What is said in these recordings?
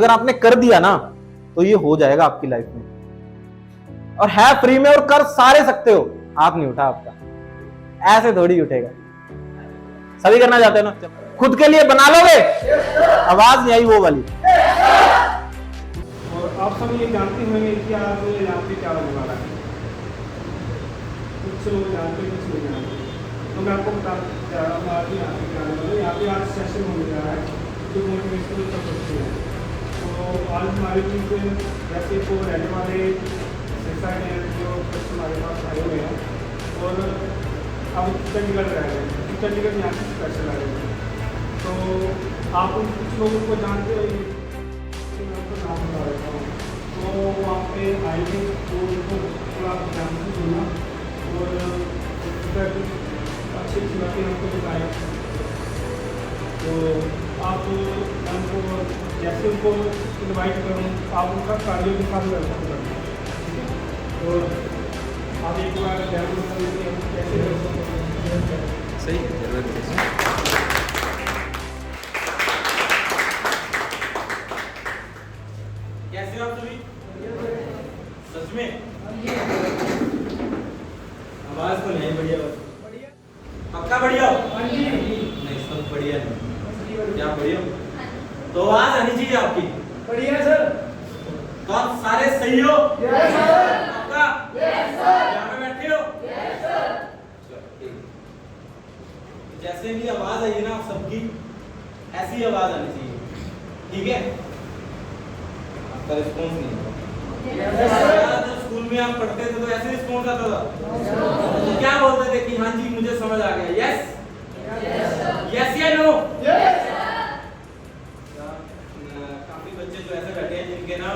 अगर आपने कर दिया ना तो ये हो जाएगा आपकी लाइफ में, और है फ्री में और कर सारे सकते हो। हाथ नहीं उठा आपका, ऐसे थोड़ी उठेगा। सभी करना चाहते हो ना? खुद के लिए बना लोगे? आवाज नहीं आई वो वाली। और आप सब ये जानते होंगे कि आज यहाँ पे क्या होने वाला है। कुछ लोग जानते, कुछ नहीं जानते, तो मैं आपको बता जा रहा हूँ आज यहाँ पे क्या होने वाला है। यहाँ पे आज सेशन होने जा रहा है जो मोटिवेशनल कर सकते हैं। तो आज हमारे बीच जैसे को रहने वाले एक्सरसाइज हैं जो बच्चे हमारे पास आए हुए हैं, और अब चंडीगढ़ रह रहे हैं, चंडीगढ़ यहाँ से स्पेशल आए हुए हैं। तो आप उन कुछ लोगों को जानते हो, मैं आपको नाम बता देता हूँ। तो वहाँ पे आएंगे तो उनको थोड़ा ध्यान से सुनना और अच्छी अच्छी बातें हमको बताएं। तो आप उनको जैसे उनको इन्वाइट करूँ, आप उनका कार्यों के साथ कर सकते हैं, ठीक है? और आप एक बार ध्यान बताइए कि हम कैसे कर सकते हैं। सही है, जरूरत है। कैसे हो आप सभी? सच में आवाज तो नहीं बढ़िया, पक्का बढ़िया हो? नहीं सब बढ़िया नहीं, क्या बढ़िया? तो आवाज आनी चाहिए आपकी बढ़िया सर। तो आप सारे सही हो? Yes sir. पक्का? Yes sir. यहाँ पे बैठे हो? Yes sir. जैसे भी आवाज आई है ना आप सबकी, ऐसी आवाज आनी चाहिए, ठीक है? आपका रिस्पॉन्स नहीं होगा। जब स्कूल में आप पढ़ते थे तो ऐसे रिस्पॉन्स आता था, तो क्या बोलते थे कि हाँ जी मुझे समझ आ गया, यस यस या नो? काफी बच्चे जो ऐसे बैठे हैं जिनके ना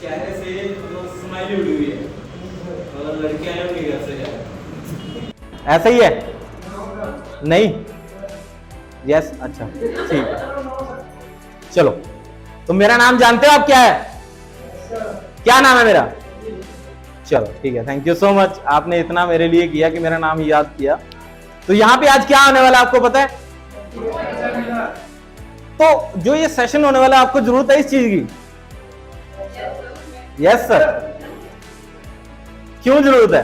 चेहरे से स्माइली उड़ी हुई है, और लड़कियां हैं उनके घर से जाए। ऐसा ही है? नहीं? यस, अच्छा ठीक है। चलो, तो मेरा नाम जानते हो आप क्या है? क्या नाम है मेरा? चलो ठीक है, थैंक यू सो मच, आपने इतना मेरे लिए किया कि मेरा नाम याद किया। तो यहाँ पे आज क्या होने वाला है आपको पता है? तो जो ये सेशन होने वाला है, आपको जरूरत है इस चीज की? Yes sir. क्यों जरूरत है?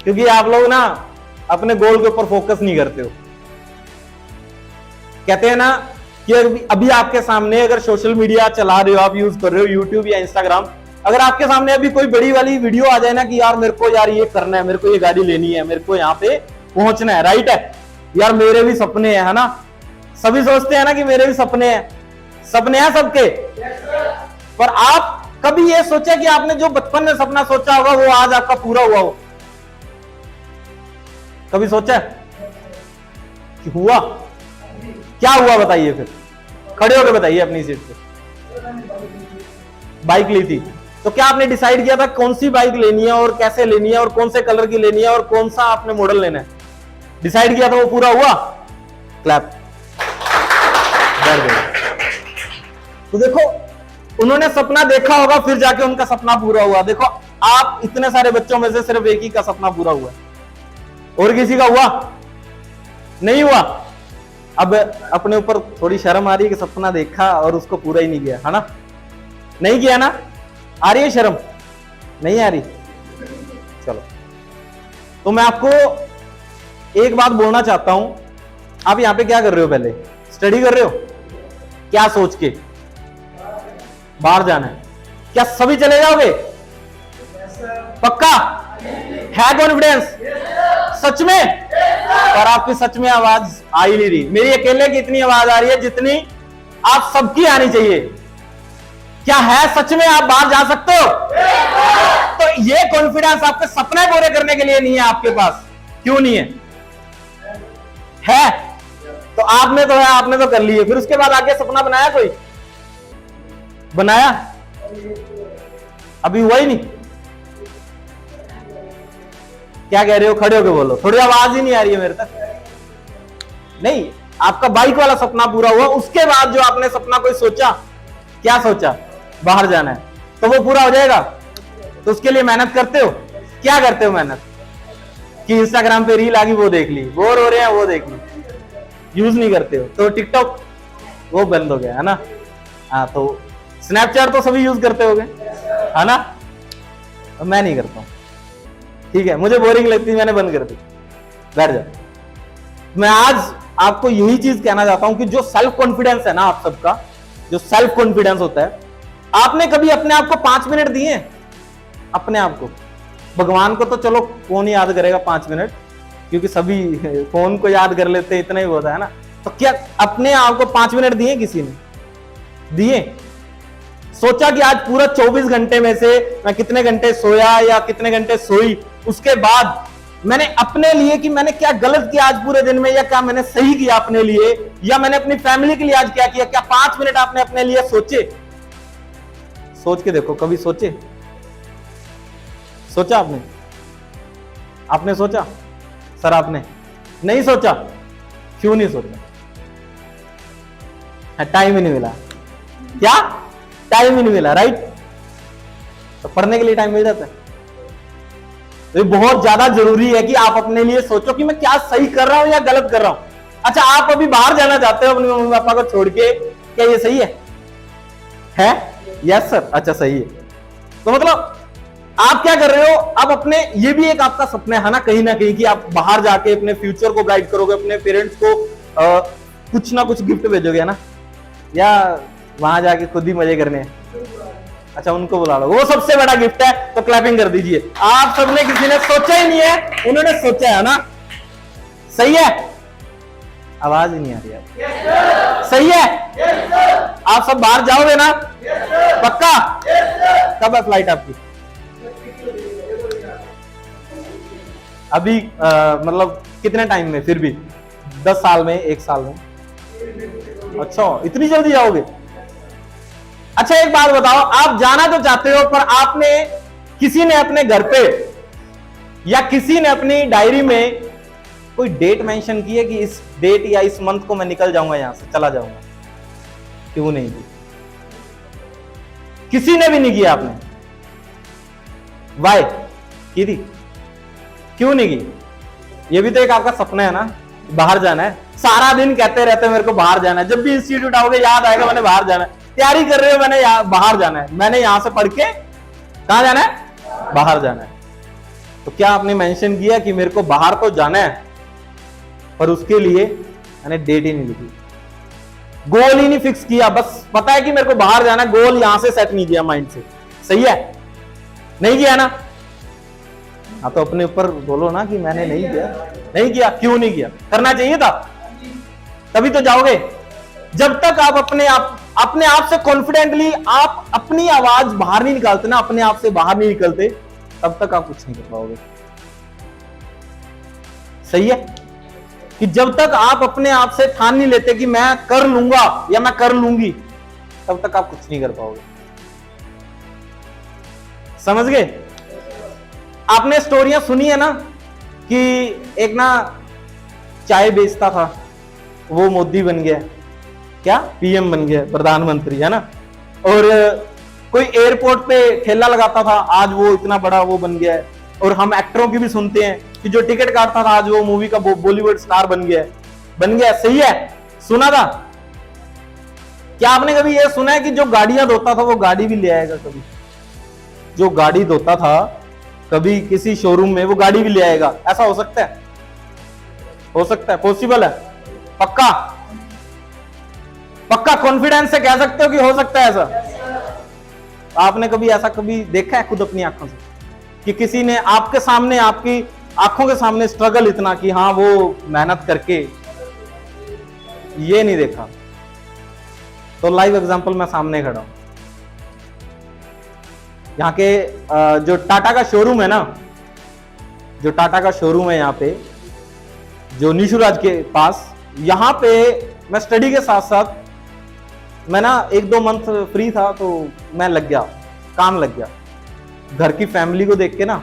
क्योंकि आप लोग ना अपने गोल के ऊपर फोकस नहीं करते हो। कहते हैं ना कि अभी आपके सामने अगर सोशल मीडिया चला रहे हो, आप यूज कर रहे हो यूट्यूब या इंस्टाग्राम, अगर आपके सामने अभी कोई बड़ी वाली वीडियो आ जाए ना कि यार मेरे को यार ये करना है, मेरे को ये गाड़ी लेनी है, मेरे को यहाँ पे पहुंचना है, राइट है यार, मेरे भी सपने हैं, है ना? सभी सोचते हैं ना कि मेरे भी सपने हैं, सपने हैं सबके। पर आप कभी ये सोचा कि आपने जो बचपन में सपना सोचा होगा वो आज आपका पूरा हुआ हो? कभी सोचा कि हुआ? क्या हुआ बताइए फिर, खड़े होकर बताइए अपनी सीट पे। बाइक ली थी, तो क्या आपने डिसाइड किया था कौन सी बाइक लेनी है और कैसे लेनी है और कौन से कलर की लेनी है और कौन सा आपने मॉडल लेना है? डिसाइड किया था, वो पूरा हुआ? क्लैप। तो देखो, उन्होंने सपना देखा होगा फिर जाके उनका सपना पूरा हुआ। देखो, आप इतने सारे बच्चों में से सिर्फ एक ही का सपना पूरा हुआ, और किसी का हुआ नहीं हुआ। अब अपने ऊपर थोड़ी शर्म आ रही है कि सपना देखा और उसको पूरा ही नहीं किया, है ना? नहीं किया ना? आ रही है शर्म? नहीं आ रही? चलो, तो मैं आपको एक बात बोलना चाहता हूं। आप यहां पे क्या कर रहे हो? पहले स्टडी कर रहे हो? क्या सोच के? बाहर जाना है? क्या सभी चले जाओगे? पक्का है? कॉन्फिडेंस? सच में? पर आपकी सच में आवाज आ ही नहीं रही। मेरी अकेले की इतनी आवाज आ रही है जितनी आप सबकी आनी चाहिए। क्या है सच में आप बाहर जा सकते हो? तो ये कॉन्फिडेंस आपके सपने पूरे करने के लिए नहीं है आपके पास। क्यों नहीं है? है तो आपने तो है, आपने तो कर लिए, फिर उसके बाद आगे सपना बनाया? कोई बनाया? अभी हुआ ही नहीं। क्या कह रहे हो? खड़े होके बोलो, थोड़ी आवाज ही नहीं आ रही है मेरे तक। नहीं, आपका बाइक वाला सपना पूरा हुआ, उसके बाद जो आपने सपना कोई सोचा, क्या सोचा? बाहर जाना है, तो वो पूरा हो जाएगा। तो उसके लिए मेहनत करते हो? क्या करते हो मेहनत? कि इंस्टाग्राम पे रील आ गई वो देख ली, बोर हो रहे हैं वो देख ली, यूज नहीं करते हो। तो टिकटॉक वो बंद हो गया है ना? हाँ, तो स्नैपचैट तो सभी यूज करते होंगे, है ना? मैं नहीं करता हूं, ठीक है, मुझे बोरिंग लगती है, मैंने बंद कर दी। बैठ जाओ। मैं आज आपको यही चीज कहना चाहता हूं कि जो सेल्फ कॉन्फिडेंस है ना आप सबका, जो सेल्फ कॉन्फिडेंस होता है, आपने कभी अपने आप को 5 मिनट दिए? अपने आप को, भगवान को तो चलो कौन याद करेगा 5 मिनट, क्योंकि सभी फोन को याद कर लेते, इतना ही होता है ना। तो क्या अपने आप को 5 मिनट दिए किसी ने? दिए? सोचा कि आज पूरा 24 घंटे में से मैं कितने घंटे सोया या कितने घंटे सोई, उसके बाद मैंने अपने लिए कि मैंने क्या गलत किया आज पूरे दिन में, या क्या मैंने सही किया अपने लिए, या मैंने अपनी फैमिली के लिए आज क्या किया? क्या 5 मिनट आपने अपने लिए सोचे? सोच के देखो, कभी सोचे? सोचा आपने? आपने सोचा? सर आपने नहीं सोचा? क्यों नहीं सोचा? टाइम ही नहीं मिला। क्या? टाइम ही नहीं मिला, राइट? तो पढ़ने के लिए टाइम मिल जाता है। तो ये बहुत ज्यादा जरूरी है कि आप अपने लिए सोचो कि मैं क्या सही कर रहा हूं या गलत कर रहा हूं। अच्छा, आप अभी बाहर जाना चाहते हो अपने मम्मी पापा को छोड़ के, क्या ये सही है? यस सर, अच्छा सही है। तो मतलब आप क्या कर रहे हो? आप अपने, ये भी एक आपका सपना है ना कहीं कि आप बाहर जाके अपने फ्यूचर को ब्राइट करोगे, अपने पेरेंट्स को कुछ ना कुछ गिफ्ट भेजोगे, है ना? या वहां जाके खुद ही मजे करने हैं? अच्छा, उनको बुला लो, वो सबसे बड़ा गिफ्ट है। तो क्लैपिंग कर दीजिए। आप सबने, किसी ने सोचा ही नहीं है, उन्होंने सोचा है ना। सही है? आवाज ही नहीं आ रही है। सही है? आप सब बाहर जाओगे ना? पक्का? कब है फ्लाइट आपकी? अभी मतलब कितने टाइम में? फिर भी 10 साल में, 1 साल में? अच्छा, इतनी जल्दी जाओगे? अच्छा, एक बात बताओ, आप जाना तो चाहते हो, पर आपने, किसी ने अपने घर पे या किसी ने अपनी डायरी में कोई डेट मेंशन की है कि इस डेट या इस मंथ को मैं निकल जाऊंगा, यहां से चला जाऊंगा? क्यों नहीं की? किसी ने भी नहीं किया। आपने वाई की थी? क्यों नहीं की? ये भी तो एक आपका सपना है ना, बाहर जाना है। सारा दिन कहते रहते हैं मेरे को बाहर जाना है, जब भी इंस्टीट्यूट आओगे याद आएगा मैंने बाहर जाना है। तैयारी कर रहे हो, मैंने बाहर जाना है, मैंने यहां से पढ़ के कहां जाना है? बाहर जाना है। तो क्या आपने मेंशन किया कि मेरे को बाहर तो जाना है, पर उसके लिए मैंने डेट ही नहीं लिखी, गोल ही नहीं फिक्स किया? बस पता है कि मेरे को बाहर जाना है, गोल यहां से सेट नहीं किया माइंड से। सही है? नहीं किया ना? हाँ, तो अपने ऊपर बोलो ना कि मैंने नहीं किया। नहीं किया? क्यों नहीं किया? करना चाहिए था, तभी तो जाओगे। जब तक आप अपने आप से कॉन्फिडेंटली आप अपनी आवाज बाहर नहीं निकालते ना, अपने आप से बाहर नहीं निकलते, तब तक आप कुछ नहीं कर पाओगे। सही है? कि जब तक आप अपने आप से ठान नहीं लेते कि मैं कर लूंगा या मैं कर लूंगी, तब तक आप कुछ नहीं कर पाओगे। समझ गए? आपने स्टोरियां सुनी है ना कि एक ना चाय बेचता था, वो मोदी बन गया, क्या पीएम बन गया, प्रधानमंत्री, है ना? और कोई एयरपोर्ट पे ठेला लगाता था, आज वो इतना बड़ा वो बन गया है। और हम एक्टरों की भी सुनते हैं कि जो टिकट काटता था, आज वो मूवी का बॉलीवुड स्टार बन गया। बन गया? सही है? सुना था? क्या आपने कभी ये सुना है कि जो गाड़ियां धोता था वो गाड़ी भी ले आएगा? कभी जो गाड़ी धोता था कभी किसी शोरूम में, वो गाड़ी भी ले आएगा? ऐसा हो सकता है? हो सकता है, पॉसिबल है? पक्का? पक्का कॉन्फिडेंस से कह सकते हो कि हो सकता है ऐसा? आपने कभी ऐसा कभी देखा है खुद अपनी आंखों से कि किसी ने आपके सामने, आपकी आंखों के सामने स्ट्रगल इतना कि हाँ वो मेहनत करके? ये नहीं देखा। तो लाइव एग्जांपल मैं सामने खड़ा हूं। यहाँ के जो टाटा का शोरूम है ना, जो टाटा का शोरूम है यहाँ पे, जो निशुराज के पास, यहाँ पे मैं स्टडी के साथ साथ मैं ना 1-2 मंथ फ्री था, तो मैं लग गया, काम लग गया। घर की फैमिली को देख के ना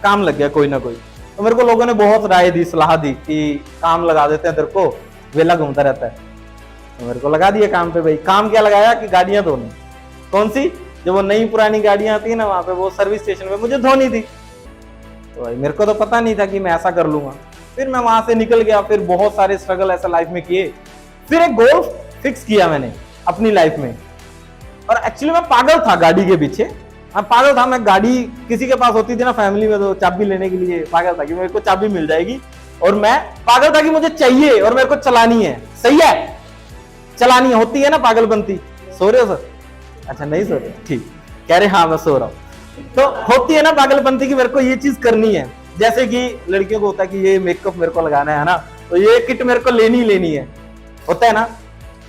काम लग गया कोई ना कोई। तो मेरे को लोगों ने बहुत राय दी, सलाह दी कि काम लगा देते हैं तेरे को, वेला घूमता रहता है। तो मेरे को लगा दिया काम पे। भाई काम क्या लगाया कि गाड़ियां धोनी। कौन सी? जो वो नई पुरानी गाड़ियां आती है ना, वहां पे वो सर्विस स्टेशन पे मुझे धोनी थी। तो भाई मेरे को तो पता नहीं था कि मैं ऐसा कर लूंगा। फिर मैं वहां से निकल गया, फिर बहुत सारे स्ट्रगल ऐसा लाइफ में किए। फिर एक गोल फिक्स किया मैंने अपनी लाइफ में और एक्चुअली मैं पागल था गाड़ी के पीछे। हाँ पागल था मैं, गाड़ी किसी के पास होती थी ना फैमिली में तो चाबी लेने के लिए पागल था कि मेरे को चाबी मिल जाएगी, और मैं पागल था कि मुझे चाहिए और मेरे को चलानी है। सही है, चलानी होती है ना पागलपंती। सो रहे हो सर? अच्छा नहीं सो रहे, ठीक। कह रहे हाँ मैं सो रहा हूँ। तो होती है ना पागलपंती की मेरे को ये चीज करनी है। जैसे कि लड़कियों को होता है कि ये मेकअप मेरे को लगाना है ना, तो ये किट मेरे को लेनी है। होता है ना?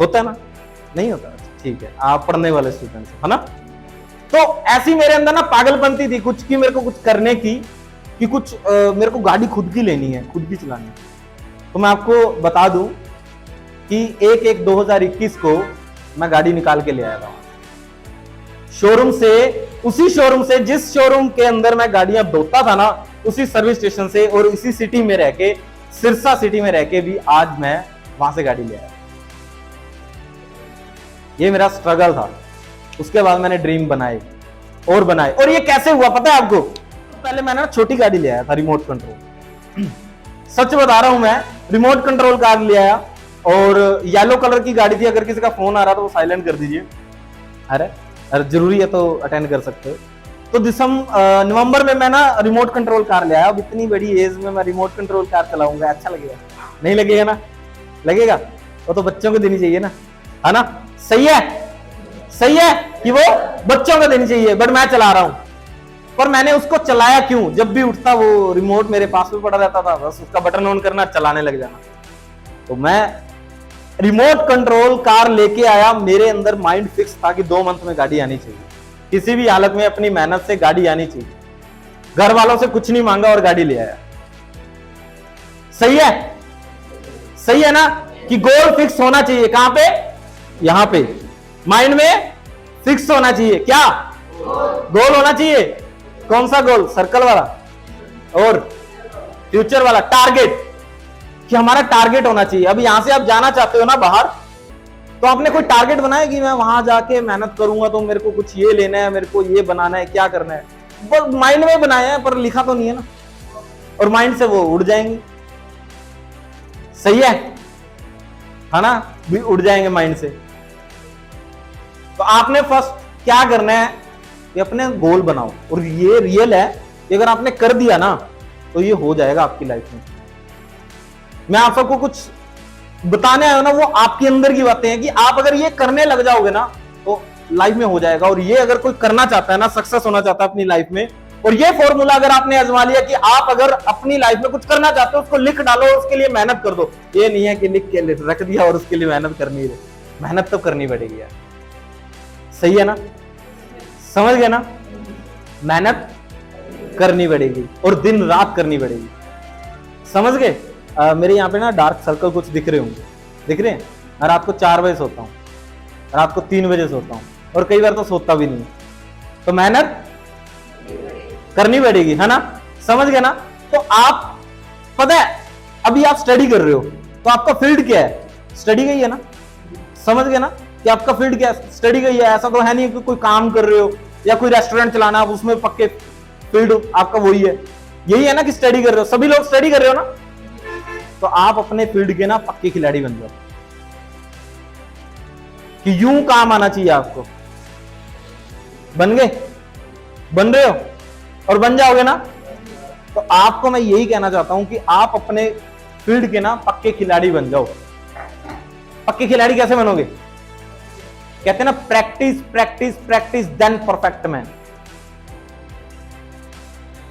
होता है ना? नहीं होता? ठीक है, आप पढ़ने वाले स्टूडेंट है ना। तो ऐसी मेरे अंदर ना पागलपंती थी कुछ की, मेरे को कुछ करने की, कि कुछ मेरे को गाड़ी खुद की लेनी है, खुद की चलानी है। तो मैं आपको बता दूं कि 1/1/2021 को मैं गाड़ी निकाल के ले आया था शोरूम से। उसी शोरूम से, जिस शोरूम के अंदर मैं गाड़ियां धोता था ना, उसी सर्विस स्टेशन से और इसी सिटी में रह के, सिरसा सिटी में रह के भी आज मैं वहां से गाड़ी ले आया। ये मेरा स्ट्रगल था। उसके बाद मैंने ड्रीम बनाए और बनाए। और ये कैसे हुआ पता है आपको? पहले मैंने छोटी गाड़ी ले आया था, रिमोट कंट्रोल। सच बता रहा हूं मैं, रिमोट कंट्रोल कार ले आया और येलो कलर की गाड़ी थी। अगर किसी का फोन आ रहा तो वो साइलेंट कर दीजिए। अरे जरूरी है तो अटेंड कर सकते हो। तो नवंबर में मैं ना रिमोट कंट्रोल कार ले आया। अब इतनी बड़ी एज में मैं रिमोट कंट्रोल कार चलाऊंगा, अच्छा लगेगा? नहीं लगेगा ना? लगेगा? वो तो बच्चों को देनी चाहिए ना, है ना? सही है, सही है कि वो बच्चों को देनी चाहिए, बट मैं चला रहा हूं। पर मैंने उसको चलाया क्यों? जब भी उठता वो रिमोट मेरे पास में पड़ा रहता था, बस उसका बटन ऑन करना, चलाने लग जाना। तो मैं रिमोट कंट्रोल कार लेके आया। मेरे अंदर माइंड फिक्स था कि 2 मंथ में गाड़ी आनी चाहिए, किसी भी हालत में अपनी मेहनत से गाड़ी आनी चाहिए। घर वालों से कुछ नहीं मांगा और गाड़ी ले आया। सही है, सही है ना? कि गोल फिक्स होना चाहिए। कहां पे? यहां पे माइंड में फिक्स होना चाहिए। क्या गोल होना चाहिए? कौन सा गोल? सर्कल वाला और फ्यूचर वाला टारगेट, कि हमारा टारगेट होना चाहिए। अब यहां से आप जाना चाहते हो ना बाहर, तो आपने कोई टारगेट बनाया कि मैं वहां जाके मेहनत करूंगा तो मेरे को कुछ ये लेना है, मेरे को ये बनाना है, क्या करना है। बस माइंड में बनाया है पर लिखा तो नहीं है ना, और माइंड से वो उड़ जाएंगे। सही है ना? भी उड़ जाएंगे माइंड से। तो आपने फर्स्ट क्या करना है कि अपने गोल बनाओ, और ये रियल है कि अगर आपने कर दिया ना तो ये हो जाएगा आपकी लाइफ में। मैं आप सबको कुछ बताने आया हूं ना, वो आपके अंदर की बातें हैं कि आप अगर ये करने लग जाओगे ना तो लाइफ में हो जाएगा। और ये अगर कोई करना चाहता है ना, सक्सेस होना चाहता है अपनी लाइफ में, और ये फॉर्मूला अगर आपने आजमा लिया कि आप अगर अपनी लाइफ में कुछ करना चाहते हो, उसको लिख डालो और उसके लिए मेहनत कर दो। ये नहीं है कि लिख के रख दिया और उसके लिए मेहनत करनी है। मेहनत तो करनी पड़ेगी यार। सही है ना? समझ गए ना? मेहनत करनी पड़ेगी और दिन रात करनी पड़ेगी। समझ गए? मेरे यहाँ पे ना डार्क सर्कल कुछ दिख रहे होंगे, दिख रहे हैं? मैं रात को 4 बजे सोता हूँ, रात को 3 बजे सोता हूँ, और कई बार तो सोता भी नहीं। तो मेहनत करनी पड़ेगी, है ना? समझ गए ना? तो आप पता है अभी आप स्टडी कर रहे हो, तो आपका फील्ड क्या है? स्टडी का ही है ना? समझ गए ना कि आपका फील्ड क्या है? स्टडी का ही है। ऐसा तो है नहीं कि कोई काम कर रहे हो या कोई रेस्टोरेंट चलाना, आप उसमें पक्के फील्ड आपका वही है। यही है ना कि स्टडी कर रहे हो। सभी लोग स्टडी कर रहे हो ना, तो आप अपने फील्ड के ना पक्के खिलाड़ी बन जाओ, कि यूं काम आना चाहिए आपको। बन गए? बन रहे हो और बन जाओगे ना? तो आपको मैं यही कहना चाहता हूं कि आप अपने फील्ड के ना पक्के खिलाड़ी बन जाओ। पक्के खिलाड़ी कैसे बनोगे? कहते हैं ना, practice practice practice then perfect man.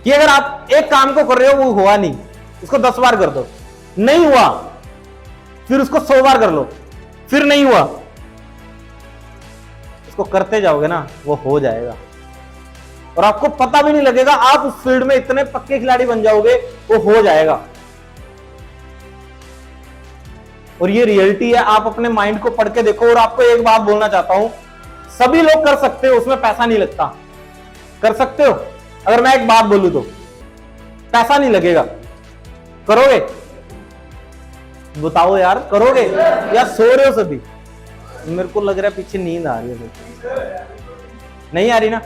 कि अगर आप एक काम को कर रहे हो, वो हुआ नहीं, उसको 10 बार कर दो, नहीं हुआ, फिर उसको 100 बार कर लो, फिर नहीं हुआ, उसको करते जाओगे ना, वो हो जाएगा। और आपको पता भी नहीं लगेगा, आप उस फील्ड में इतने पक्के खिलाड़ी बन जाओगे, वो हो जाएगा। और ये रियलिटी है। आप अपने माइंड को पढ़ के देखो। और आपको एक बात बोलना चाहता हूं, सभी लोग कर सकते हो, उसमें पैसा नहीं लगता। कर सकते हो। अगर मैं एक बात बोलूं तो पैसा नहीं लगेगा। करोगे? बताओ यार, करोगे या सो रहे हो सभी? मेरे को लग रहा है पीछे नींद आ रही है। नहीं आ रही ना?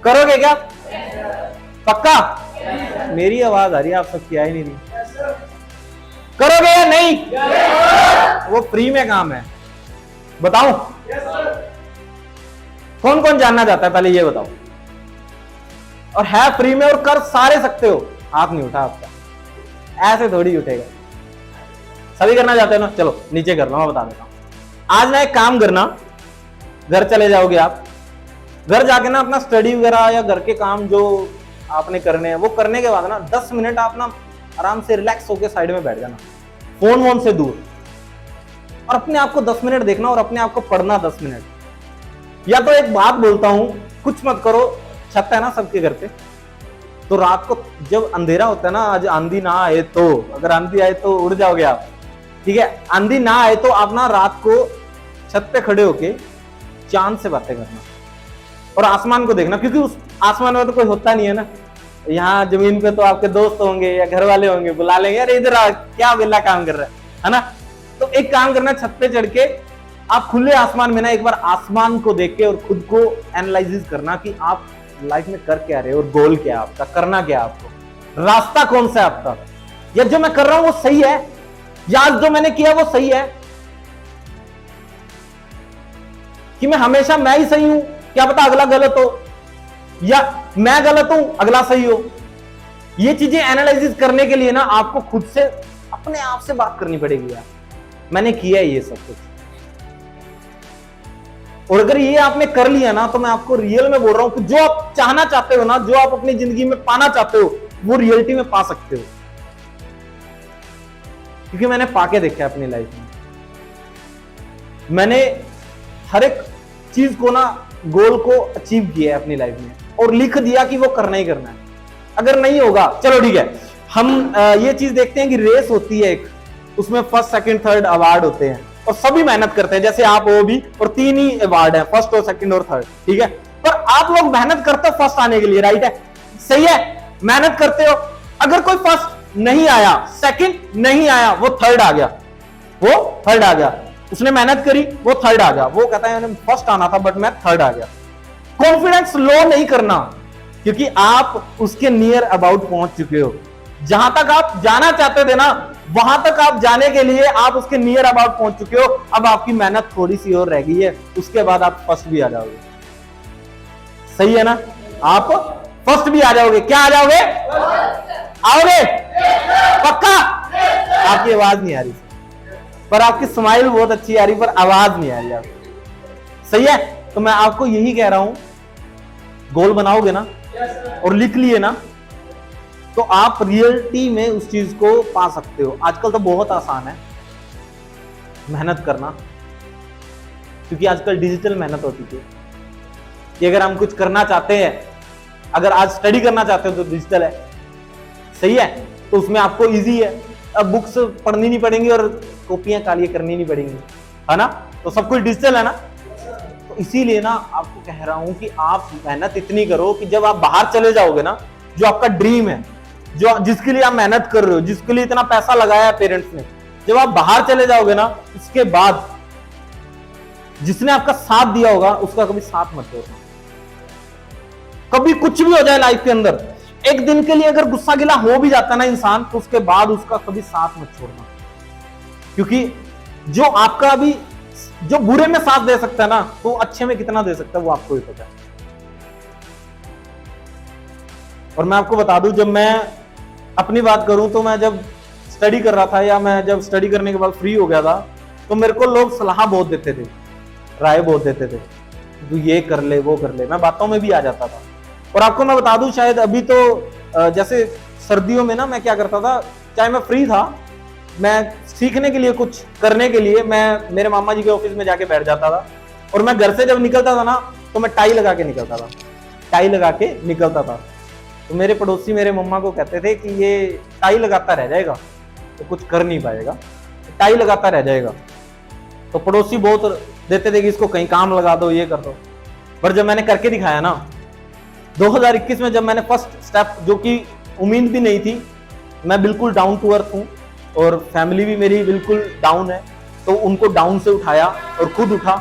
करोगे क्या? पक्का? मेरी आवाज आ रही है, आप सबकी आ ही नहीं रही। करोगे या नहीं? वो फ्री में काम है, बताओ। कौन कौन जानना चाहता है पहले ये बताओ। और है फ्री में और कर सारे सकते हो। हाथ नहीं उठा आपका, ऐसे थोड़ी उठेगा। सभी करना चाहते हो ना, चलो नीचे कर लो, मैं बता देता हूं। आज ना एक काम करना, घर चले जाओगे आप, घर जाके ना अपना स्टडी वगैरह या घर के काम जो आपने करने हैं वो करने के बाद ना 10 मिनट आप ना आराम से रिलैक्स होकर साइड में बैठ जाना, फोन वोन से दूर, और अपने आप को 10 मिनट देखना और अपने आप को पढ़ना 10 मिनट। या तो एक बात बोलता हूं, कुछ मत करो, छत है ना सबके घर पे, तो रात को जब अंधेरा होता है ना, आज आंधी ना आए तो, अगर आंधी आए तो उड़ जाओगे आप, ठीक है, आंधी ना आए तो आप ना रात को छत पे खड़े होके चांद से बातें करना और आसमान को देखना, क्योंकि उस आसमान में तो कोई होता नहीं है ना। यहाँ जमीन पे तो आपके दोस्त होंगे या घर वाले होंगे, बुला लेंगे, अरे इधर आ, क्या बेला काम कर रहा है ना। तो एक काम करना, छत पे चढ़ के आप खुले आसमान में ना एक बार आसमान को देख के और खुद को एनालाइज करना कि आप लाइफ में कर क्या रहे हो और गोल क्या है आपका, करना क्या है आपको, रास्ता कौन सा है आपका, या जो मैं कर रहा हूं वो सही है, या जो मैंने किया वो सही है, कि मैं हमेशा मैं ही सही हूं, क्या पता अगला गलत हो, या मैं गलत हूं अगला सही हो। ये चीजें एनालिसिस करने के लिए ना आपको खुद से अपने आप से बात करनी पड़ेगी यार, मैंने किया है ये सब कुछ। और अगर ये आपने कर लिया ना, तो मैं आपको रियल में बोल रहा हूं कि जो आप चाहना चाहते हो ना, जो आप अपनी जिंदगी में पाना चाहते हो, वो रियलिटी में पा सकते हो, क्योंकि मैंने पाके देखा है अपनी लाइफ में। मैंने हर एक चीज को ना, गोल को अचीव किया है अपनी लाइफ में और लिख दिया कि वो करना ही करना है। अगर नहीं होगा, चलो ठीक है, हम ये चीज देखते हैं कि रेस होती है एक, उसमें फर्स्ट सेकंड थर्ड अवार्ड होते हैं और सभी मेहनत करते हैं, जैसे आप हो भी, और 3 ही अवार्ड है, फर्स्ट और सेकंड और थर्ड, ठीक है। पर आप लोग मेहनत करते हो फर्स्ट आने के लिए, राइट है, सही है, मेहनत करते हो। अगर कोई फर्स्ट नहीं आया, सेकंड नहीं आया, वो थर्ड आ गया, वो थर्ड आ गया, उसने मेहनत करी, वो थर्ड आ गया, वो कहता है मैंने फर्स्ट आना था बट मैं थर्ड आ गया। कॉन्फिडेंस लो नहीं करना, क्योंकि आप उसके नियर अबाउट पहुंच चुके हो। जहां तक आप जाना चाहते थे ना, वहां तक आप जाने के लिए आप उसके नियर अबाउट पहुंच चुके हो। अब आपकी मेहनत थोड़ी सी और रह गई है, उसके बाद आप फर्स्ट भी आ जाओगे। सही है ना, आप फर्स्ट भी आ जाओगे। क्या आ जाओगे? आओगे पक्का? आपकी आवाज नहीं आ रही पर आपकी स्माइल बहुत अच्छी आ रही, पर आवाज नहीं आ रही आपकी। सही है, तो मैं आपको यही कह रहा हूं, गोल बनाओगे ना और लिख लिए ना, तो आप रियलिटी में उस चीज को पा सकते हो। आजकल तो बहुत आसान है मेहनत करना, क्योंकि आजकल डिजिटल मेहनत होती है कि अगर हम कुछ करना चाहते हैं, अगर आज स्टडी करना चाहते हो तो डिजिटल है, सही है, तो उसमें आपको इजी है, अब बुक्स पढ़नी नहीं पड़ेंगी और कॉपियां कालियां करनी नहीं पड़ेंगी, है ना, तो सब कुछ डिजिटल है ना। तो इसीलिए ना आपको कह रहा हूं कि आप मेहनत इतनी करो कि जब आप बाहर चले जाओगे ना, जो आपका ड्रीम है, जो जिसके लिए आप मेहनत कर रहे हो, जिसके लिए इतना पैसा लगाया है पेरेंट्स ने, जब आप बाहर चले जाओगे ना, उसके बाद जिसने आपका साथ दिया होगा उसका कभी साथ मत छोड़ना। कभी कुछ भी हो जाए लाइफ के अंदर, एक दिन के लिए अगर गुस्सा गिला हो भी जाता ना इंसान, तो उसके बाद उसका कभी साथ मत छोड़ना, क्योंकि जो आपका अभी जो बुरे में साथ दे सकता है ना, तो अच्छे में कितना दे सकता है वो आपको ही पता है। और मैं आपको बता दूं, जब मैं अपनी बात करूं तो मैं जब स्टडी कर रहा था, या मैं जब स्टडी करने के बाद फ्री हो गया था, तो मेरे को लोग सलाह बहुत देते थे, राय बहुत देते थे, तू ये कर ले वो कर ले, मैं बातों में भी आ जाता था। और आपको मैं बता दूं, शायद अभी तो जैसे सर्दियों में ना मैं क्या करता था, चाहे मैं फ्री था, मैं सीखने के लिए कुछ करने के लिए मैं मेरे मामा जी के ऑफिस में जाके बैठ जाता था, और मैं घर से जब निकलता था ना, तो मैं टाई लगा के निकलता था, टाई लगा के निकलता था। तो मेरे पड़ोसी मेरे मम्मा को कहते थे कि ये टाई लगाता रह जाएगा तो कुछ कर नहीं पाएगा, टाई लगाता रह जाएगा। तो पड़ोसी बहुत देते थे कि इसको कहीं काम लगा दो, ये कर दो। पर जब मैंने करके दिखाया ना, 2021 में जब मैंने फर्स्ट स्टेप, जो कि उम्मीद भी नहीं थी, मैं बिल्कुल डाउन टू अर्थ हूँ और फैमिली भी मेरी बिल्कुल डाउन है, तो उनको डाउन से उठाया और खुद उठा।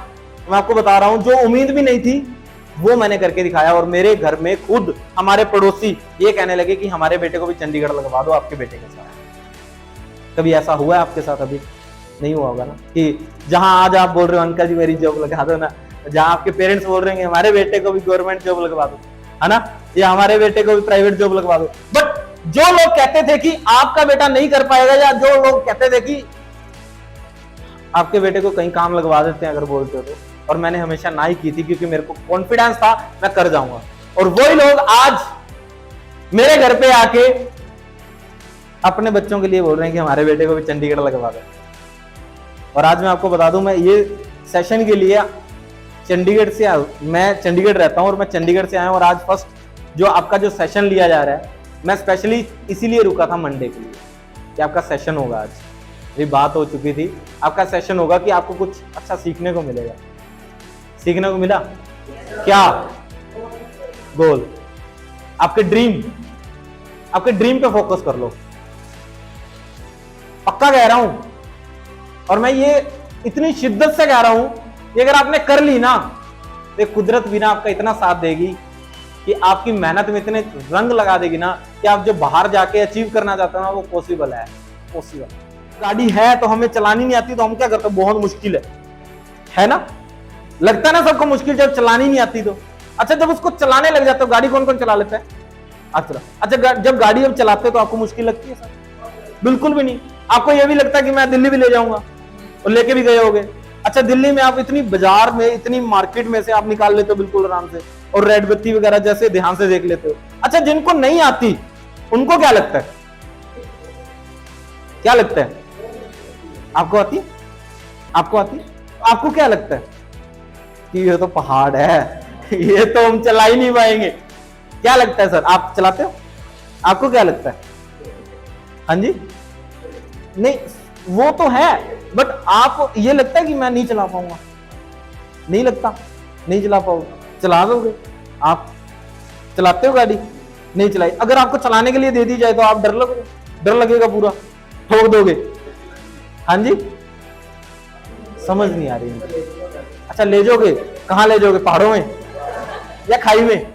मैं आपको बता रहा हूँ, जो उम्मीद भी नहीं थी वो मैंने करके दिखाया, और मेरे घर में खुद हमारे पड़ोसी ये कहने लगे कि हमारे बेटे को भी चंडीगढ़ लगवा दो आपके बेटे के साथ। कभी ऐसा हुआ है आपके साथ? अभी नहीं हुआ होगा ना, कि जहां आज आप बोल रहे हो अंकल जी मेरी जॉब लगा दो ना, जहां आपके पेरेंट्स बोल रहे हैं हमारे बेटे को भी गवर्नमेंट जॉब लगवा दो, है ना, या हमारे बेटे को भी प्राइवेट जॉब लगवा दो। बट जो लोग कहते थे कि आपका बेटा नहीं कर पाएगा, या जो लोग कहते थे कि आपके बेटे को कहीं काम लगवा देते हैं अगर बोलते हो तो, और मैंने हमेशा ना ही की थी क्योंकि मेरे को कॉन्फिडेंस था मैं कर जाऊंगा। और वही लोग आज मेरे घर पे आके अपने बच्चों के लिए बोल रहे हैं कि हमारे बेटे को भी चंडीगढ़ लगवा दो। और आज मैं आपको बता दूं, मैं ये सेशन के लिए चंडीगढ़ से मैं चंडीगढ़ रहता हूं और मैं चंडीगढ़ से आया हूं। और आज फर्स्ट जो आपका जो सेशन लिया जा रहा है, मैं स्पेशली इसीलिए रुका था मंडे के लिए कि आपका सेशन होगा। आज ये बात हो चुकी थी, आपका सेशन होगा कि आपको कुछ अच्छा सीखने को मिलेगा। सीखने को मिला क्या? गोल, आपके ड्रीम पे फोकस कर लो, पक्का कह रहा हूं। और मैं ये इतनी शिद्दत से कह रहा हूं कि अगर आपने कर ली ना, तो कुदरत भी ना आपका इतना साथ देगी कि आपकी मेहनत में इतने रंग लगा देगी ना कि आप जो बाहर जाके अचीव करना चाहते हो ना, वो पॉसिबल है। गाड़ी है तो हमें चलानी नहीं आती तो हम क्या करते हैं? बहुत मुश्किल है ना, लगता है ना सबको मुश्किल जब चलानी नहीं आती तो। अच्छा, जब उसको चलाने लग जाते हो, गाड़ी कौन कौन चला लेता है? अच्छा, जब गाड़ी अब चलाते हो तो आपको मुश्किल लगती है? सर बिल्कुल भी नहीं। आपको यह भी लगता है कि मैं दिल्ली भी ले जाऊंगा, और लेके भी गए होगे। अच्छा, दिल्ली में आप इतनी बाजार में, इतनी मार्केट में से आप निकाल लेते हो बिल्कुल आराम से, और रेड बत्ती वगैरह जैसे ध्यान से देख लेते हो। अच्छा, जिनको नहीं आती उनको क्या लगता है? क्या लगता है? आपको आती है? आपको आती है? आपको क्या लगता है कि ये तो पहाड़ है, ये तो हम चला ही नहीं पाएंगे? क्या लगता है सर? आप चलाते हो? आपको क्या लगता है? हाँ जी, नहीं वो तो है, बट आप ये लगता है कि मैं नहीं चला पाऊंगा? नहीं लगता, नहीं चला पाओगे। चला दोगे? आप चलाते हो गाड़ी? नहीं चलाई। अगर आपको चलाने के लिए दे दी जाए तो आप डर लगेगा पूरा, ठोक दोगे? हाँ जी, समझ नहीं आ रही। अच्छा, ले जाओगे? कहां ले जाओगे? पहाड़ों में या खाई में?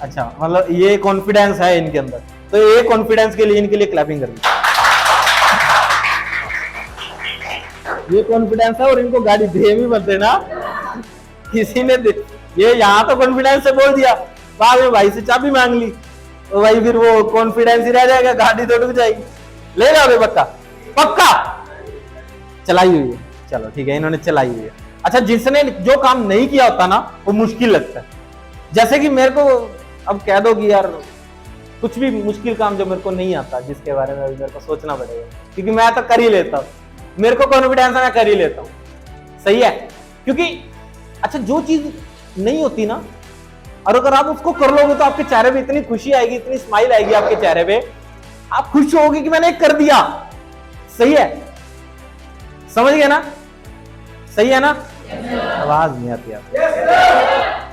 अच्छा, मतलब ये कॉन्फिडेंस है इनके अंदर, तो ये कॉन्फिडेंस के लिए इनके लिए क्लैपिंग कर दी। ये कॉन्फिडेंस है, और इनको गाड़ी दे भी मत देना किसी ने ये यहां तो कॉन्फिडेंस से बोल दिया, बाद में भाई से चाबी मांग ली तो भाई फिर वो कॉन्फिडेंस ही रह जाएगा, गाड़ी तो डूब जाएगी। ले जाओगे पक्का? पक्का चलाई हुई है? चलो ठीक है, इन्होंने चलाई हुई है। अच्छा, जिसने जो काम नहीं किया होता ना, वो मुश्किल लगता है। जैसे कि मेरे को अब कह दो कि यार कुछ भी मुश्किल काम जो मेरे को नहीं आता, जिसके बारे में मेरे को सोचना पड़ेगा, क्योंकि मैं तो कर ही लेता हूँ, मेरे को कॉन्फिडेंस है, मैं कर ही लेता हूँ। सही है, क्योंकि अच्छा जो चीज नहीं होती ना, और अगर आप उसको कर लोगे तो आपके चेहरे पे इतनी खुशी आएगी, इतनी स्माइल आएगी आपके चेहरे पे, आप खुश होगे कि मैंने कर दिया। सही है, समझ गए ना? सही है ना? आवाज नहीं आती आपको,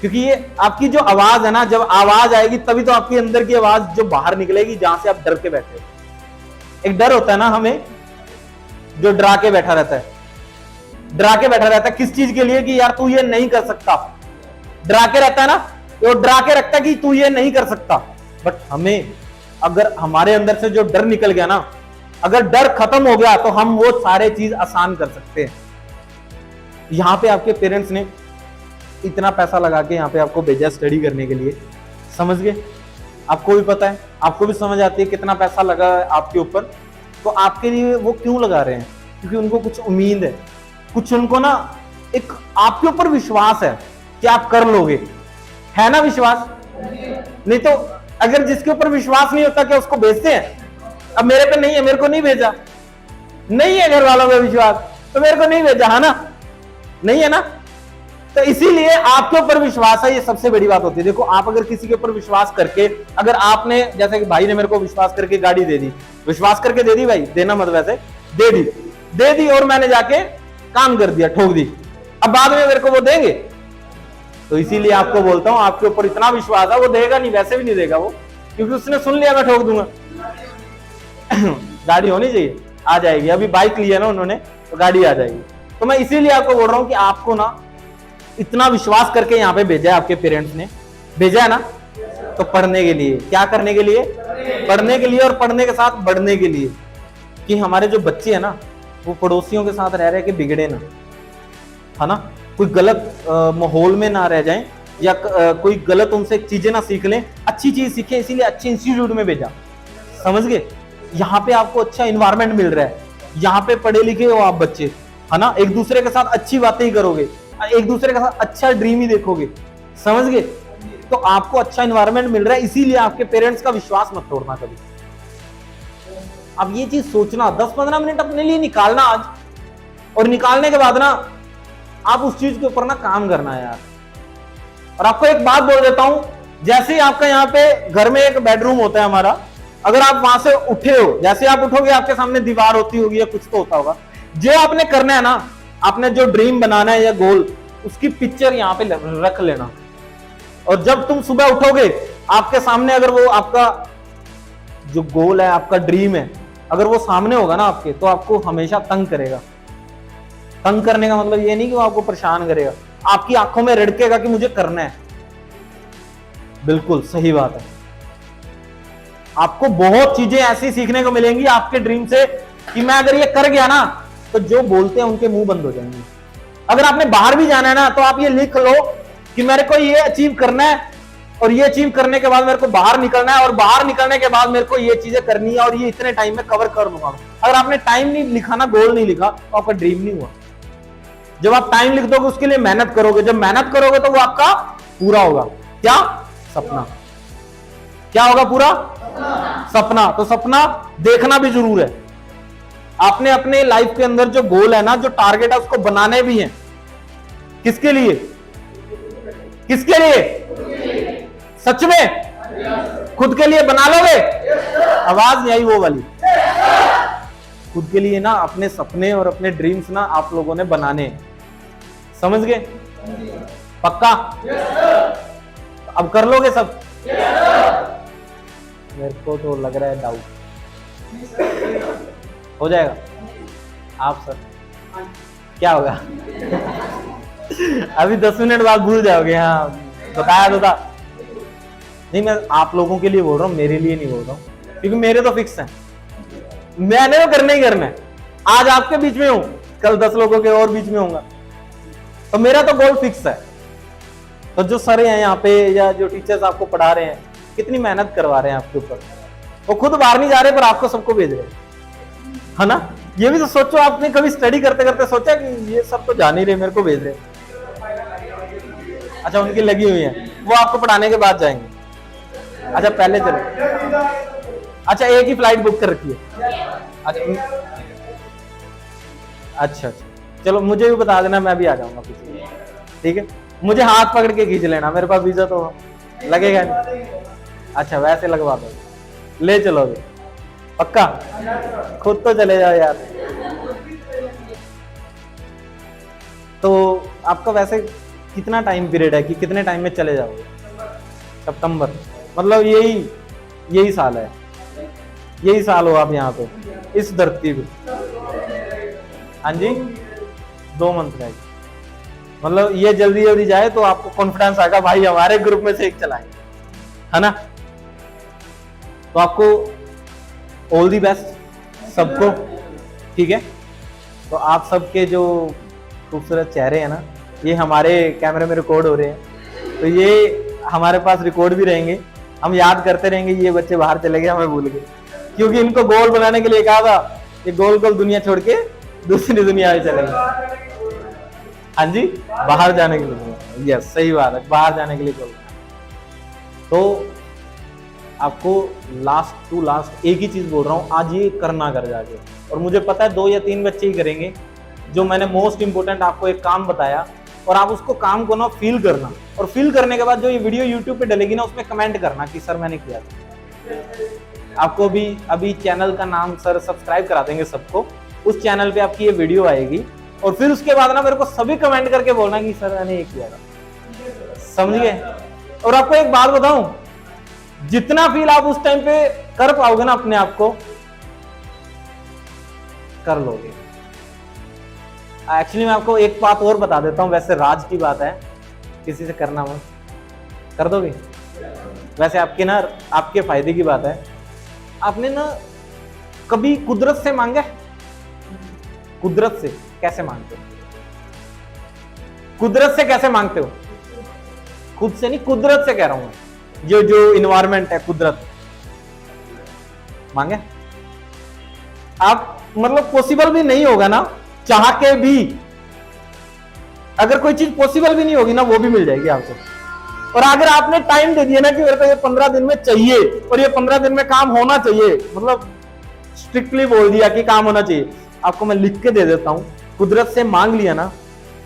क्योंकि ये आपकी जो आवाज है ना, जब आवाज आएगी तभी तो आपके अंदर की आवाज जो बाहर निकलेगी, जहां से आप डर के बैठे हो। एक डर होता है ना हमें, जो डरा के बैठा रहता है, डरा के बैठा रहता है किस चीज के लिए? कि यार तू ये नहीं कर सकता। डरा के रहता है ना, वो डरा के रखता है कि तू ये नहीं कर सकता। बट हमें अगर हमारे अंदर से जो डर निकल गया ना, अगर डर खत्म हो गया तो हम वो सारे चीज आसान कर सकते हैं। यहां पे आपके पेरेंट्स ने इतना पैसा लगा के यहाँ पे आपको भेजा स्टडी करने के लिए, समझ गए? आपको भी पता है, आपको भी समझ आती है कितना पैसा लगा है आपके ऊपर। तो आपके लिए वो क्यों लगा रहे हैं? क्योंकि उनको कुछ उम्मीद है, कुछ उनको ना एक आपके ऊपर विश्वास है कि आप कर लोगे, है ना विश्वास? नहीं तो अगर जिसके ऊपर विश्वास नहीं होता क्या उसको भेजते हैं? अब मेरे पे नहीं है, मेरे को नहीं भेजा, नहीं है घर वालों पे विश्वास तो मेरे को नहीं भेजा, है ना? नहीं है ना? तो इसीलिए आपके ऊपर विश्वास है, ये सबसे बड़ी बात होती है। देखो, आप अगर किसी के ऊपर विश्वास करके, अगर आपने जैसे कि भाई ने मेरे को विश्वास करके गाड़ी दे दी, विश्वास करके दे दी, भाई देना मत वैसे, दे दी और मैंने जाके काम कर दिया, ठोक दी, अब बाद में मेरे को वो देंगे? तो इसीलिए आपको बोलता हूं, आपके ऊपर इतना विश्वास है, वो देगा नहीं, वैसे भी नहीं देगा वो, क्योंकि उसने सुन लिया मैं ठोक दूंगा। गाड़ी होनी चाहिए, आ जाएगी। अभी बाइक ली है ना उन्होंने, तो गाड़ी आ जाएगी। तो मैं इसीलिए आपको बोल रहा हूं कि आपको ना इतना विश्वास करके यहाँ पे भेजा है, आपके पेरेंट्स ने भेजा है ना, तो पढ़ने के लिए। क्या करने के लिए? पढ़ने के लिए, और पढ़ने के साथ बढ़ने के लिए, कि हमारे जो बच्चे हैं ना, वो पड़ोसियों के साथ रह रहे के बिगड़े ना। है ना, कोई गलत माहौल में ना रह जाएं, या कोई गलत उनसे चीजें ना सीख लें, अच्छी चीज सीखें, इसीलिए अच्छे इंस्टीट्यूट में भेजा। समझ गए? यहाँ पे आपको अच्छा इन्वायरमेंट मिल रहा है, यहाँ पे पढ़े लिखे हो आप बच्चे, है ना, एक दूसरे के साथ अच्छी बातें ही करोगे, एक दूसरे के साथ अच्छा ड्रीम ही देखोगे। समझ गए? तो आपको अच्छा इन्वायरमेंट मिल रहा है, इसीलिए आपके पेरेंट्स का विश्वास मत तोड़ना कभी। अब ये चीज सोचना, 10-15 मिनट अपने लिए निकालना आज, और निकालने के बाद ना आप उस चीज के ऊपर ना काम करना है यार। और आपको एक बात बोल देता हूं, जैसे ही आपका यहाँ पे घर में एक बेडरूम होता है हमारा, अगर आप वहां से उठे हो, जैसे आप उठोगे आपके सामने दीवार होती होगी या कुछ तो होता होगा, जो आपने करना है ना, आपने जो ड्रीम बनाना है या गोल, उसकी पिक्चर यहाँ पे रख लेना। और जब तुम सुबह उठोगे, आपके सामने अगर वो आपका जो गोल है, आपका ड्रीम है, अगर वो सामने होगा ना आपके, तो आपको हमेशा तंग करेगा। तंग करने का मतलब ये नहीं कि वो आपको परेशान करेगा, आपकी आंखों में रड़केगा कि मुझे करना है। बिल्कुल सही बात है। आपको बहुत चीजें ऐसी सीखने को मिलेंगी आपके ड्रीम से कि मैं अगर ये कर गया ना, तो जो बोलते हैं उनके मुंह बंद हो जाएंगे। अगर आपने बाहर भी जाना है ना, तो आप ये लिख लो कि मेरे को ये अचीव करना है, और ये अचीव करने के बाद मेरे को बाहर निकलना है, और बाहर निकलने के बाद मेरे को ये चीजें करनी है, और ये इतने टाइम में कवर कर लूंगा। अगर आपने टाइम नहीं लिखा ना, गोल नहीं लिखा, तो आपका ड्रीम नहीं हुआ। जब आप टाइम लिख दोगे, उसके लिए मेहनत करोगे, जब मेहनत करोगे तो वो आपका पूरा होगा। क्या? सपना। क्या होगा? पूरा सपना। तो सपना देखना भी जरूर है। आपने अपने लाइफ के अंदर जो गोल है ना, जो टारगेट है, उसको बनाने भी हैं। किसके लिए? किसके लिए? सच में खुद के लिए बना लोगे? आवाज नहीं आई वो वाली। खुद के लिए ना अपने सपने और अपने ड्रीम्स ना आप लोगों ने बनाने हैं। समझ गए? पक्का? अब कर लोगे सब? मेरे को तो लग रहा है डाउट। हो जाएगा? आप सर क्या होगा? अभी 10 मिनट बाद भूल जाओगे। हाँ बताया तो था। नहीं, मैं आप लोगों के लिए बोल रहा हूँ, मेरे लिए नहीं बोल रहा हूँ, क्योंकि मेरे तो फिक्स हैं, मैंने तो करना ही करना है। आज आपके बीच में हूं, कल 10 लोगों के और बीच में होऊंगा, तो मेरा तो गोल फिक्स है। तो जो सर हैं यहाँ पे या जो टीचर्स आपको पढ़ा रहे हैं, कितनी मेहनत करवा रहे हैं आपके ऊपर। वो खुद बाहर नहीं जा रहे, पर आपको सबको भेज रहे हैं, है ना। ये भी तो सोचो, आपने कभी स्टडी करते करते सोचा कि ये सब तो जा नहीं रहे, मेरे को भेज रहे। अच्छा, उनकी लगी हुई है, वो आपको पढ़ाने के बाद जाएंगे। अच्छा पहले चलो। अच्छा, एक ही फ्लाइट बुक कर रखी है। अच्छा, चलो मुझे भी बता देना, मैं भी आ जाऊंगा पीछे। ठीक है, मुझे हाथ पकड़ के खींच लेना, मेरे पास वीजा तो लगेगा नहीं। अच्छा वैसे लगवा दो, ले चलोगे? पक्का? खुद तो चले जाओ यार। तो आपका वैसे कितना टाइम पीरियड है कि कितने टाइम में चले जाओगे? सितंबर, मतलब यही साल है, यही साल हो आप यहाँ पे इस धरती पे। हाँ जी, 2 मंथ रहेगी। मतलब ये जल्दी जल्दी जाए तो आपको कॉन्फिडेंस आएगा, भाई हमारे ग्रुप में से एक चलाएंगे, है ना। तो आपको ऑल दी बेस्ट सबको। ठीक है, तो आप सबके जो खूबसूरत चेहरे हैं ना, ये हमारे कैमरे में रिकॉर्ड हो रहे हैं, तो ये हमारे पास रिकॉर्ड भी रहेंगे। हम याद करते रहेंगे, ये बच्चे बाहर चले गए, हमें भूल गए, क्योंकि इनको गोल बनाने के लिए कहा था, ये गोल गोल दुनिया छोड़ के दूसरी दुनिया में चले गए। हाँ जी, बाहर जाने के लिए। यस, सही बात है, बाहर जाने के लिए गोल। तो आपको लास्ट टू लास्ट एक ही चीज बोल रहा हूँ, आज ये करना कर जाके। और मुझे पता है 2 या 3 बच्चे ही करेंगे, जो मैंने मोस्ट इंपोर्टेंट आपको एक काम बताया, और आप उसको काम को ना फील करना, और फील करने के बाद जो ये वीडियो यूट्यूब पे डलेगी ना, उसमें कमेंट करना कि सर मैंने किया था। आपको भी अभी चैनल का नाम सर सब्सक्राइब करा देंगे सबको, उस चैनल पे आपकी ये वीडियो आएगी, और फिर उसके बाद ना मेरे को सभी कमेंट करके बोलना कि सर मैंने ये किया था। समझ गए? और आपको एक बात बताऊं, जितना फील आप उस टाइम पे कर पाओगे ना अपने आप को, कर लोगे। एक्चुअली मैं आपको एक बात और बता देता हूं, वैसे राज की बात है, किसी से करना मत, कर दोगे। वैसे आपके ना, आपके फायदे की बात है। आपने ना कभी कुदरत से मांगा? कुदरत से कैसे मांगते? कुदरत से कैसे मांगते हो? खुद से नहीं, कुदरत से कह रहा हूं मैं। जो जो इन्वायरमेंट है, कुदरत मांगे आप, मतलब पॉसिबल भी नहीं होगा ना, चाह के भी। अगर कोई चीज पॉसिबल भी नहीं होगी ना, वो भी मिल जाएगी आपको। और अगर आपने टाइम दे दिया ना कि मेरे को ये 15 दिन में चाहिए और ये 15 दिन में काम होना चाहिए, मतलब स्ट्रिक्टली बोल दिया कि काम होना चाहिए, आपको मैं लिख के दे देता हूं, कुदरत से मांग लिया ना,